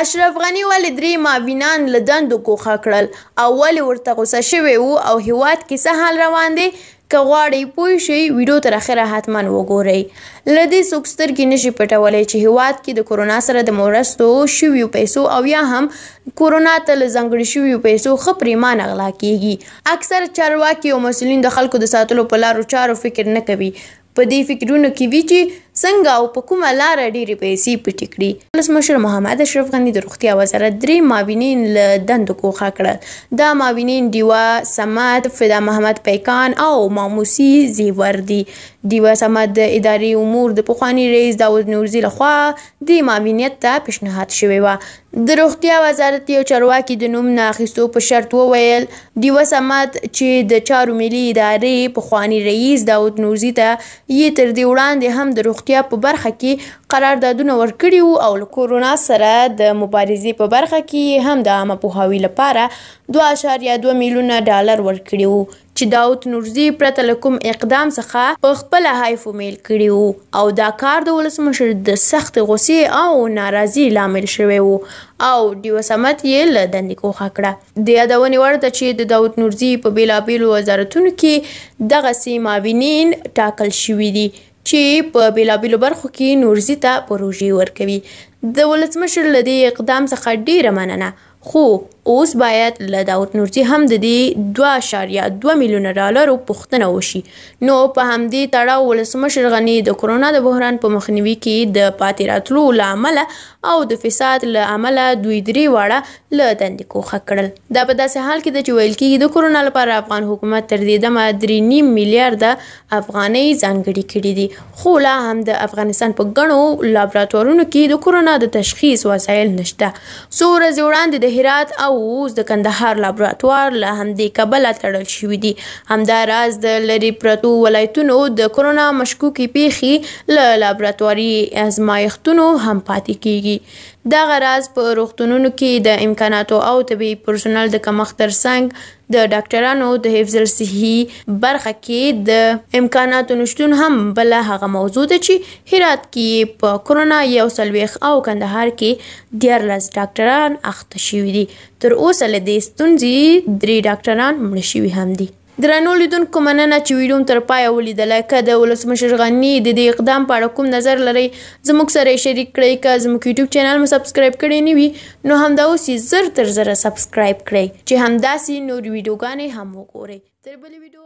اشرف غني ولې 3 معاونان له دندو ګوښه کړل او ولې ورته غوسه شوی و او هیواد کې څه حال روان دی؟ که غواړئ پوه شئ ویډیو تر اخره حتما وګورئ. له دې څوک سترګې نشي پټولی چې هیواد کې د کورونا سره د مرستو شویو پیسو او یا هم کورونا ته له ځانګړي شویو پیسو ښه پریمانه غلا کیږي. اکثر چارواکي او مسؤلین د خلکو د ساتلو په لارو چارو فکر نه کوي. په دې فکرونو کې وي چې څنګه او په کومه لاره ډېرې پیسې پټې کړي. ولسمشر محمد اشرف غني د روغتیا وزارت 3 معاونین له دندو ګوښه کړل. دا معاونین ډیوه صمد، فدا محمد پیکان او ماموسي زیور دي. ډیوه صمد د اداري امور د پخواني رئیس داود نورزي لخوا د معاونیت ته پیشنهاد شوی و. د روغتیا وزارت یو چارواکي د نوم نه اخیستو په شرط وویل ډیوه صمد چې د چارو ملي ادارې پخواني رئیس داود نورزي ته یې تر دې وړاندې هم د روغتیا په برخه کې قراردادونه ورکړي وو او له کورونا سره د مبارزې په برخه کې هم د عامه پوهاوي لپاره 2.2 میلیونه ډالر ورکړي وو چې داود نورزي پرته له کوم اقدام څخه په خپله حیف میل کړي وو او دا کار د ولسمشر د سخت غوسې او ناراضي لامل شوی وو او ډیوه صمد یې له دندې ګوښه کړه. د یادونې وړ ده چې د داود نورزي په بېلابېلو وزارتونو کې دغسې معاونین ټاکل شوي دي چې په بېلابېلو برخو کې نورزي ته پروژې ورکوي. د ولسمشر له دې اقدام څخه ډیره مننه، خو اوس باید له داود نورزي هم د دې 2.2 میلیونه ډالرو پوښتنه وشي. نو په همدې تړاو ولسمشر غني د کورونا د بحران په مخنیوي کې د پاتې راتلو له امله او د فساد له امله دوی 3 واړه له دندې ګوښه کړل. دا په داسې حال کې ده چې ویل کېږي د کورونا لپاره افغان حکومت تر دې دمه 3.5 میلیارده افغانۍ ځانګړي کړي دي، خو لا هم د افغانستان په ګڼو لابراتوارونو کې د کورونا د تشخیص وسایل نشته. څو ورځې وړاندې د هرات او اوس د کندهار لابراتوار له همدې کبله تړل شوي دي. همداراز د لرې پرتو ولایتونو د کورونا مشکوکې پیښې له لابراتواري ازمایښتونو هم پاتې کیږي. دغه راز په روغتونونو کې د امکاناتو او طبي پرسونل د کمښت ترڅنګ د ډاکټرانو د حفظ الصحي برخه کې د امکاناتو نشتون هم بله هغه موضوع ده چې هرات کې په کورونا 140 او کندهار کې 14 ډاکټران اخته شوي دي. تر اوسه له دې ستونزې 3 ډاکټران مړه شوي هم دي. درنو لیدونکو مننه چې ویډیو تر پایه ولیدله. که د ولسمشر غني د دې اقدام په اړه کوم نظر لرئ زموږ سره یې شریک کړئ. که زموږ یوټیوب چینل مو سبسکرایب کړی نه وي نو همدا اوس یې زر تر زره سبسکرایب کړئ چې همداسې نور ویډیوګانې هم وګورئ. تر بلې ویډیو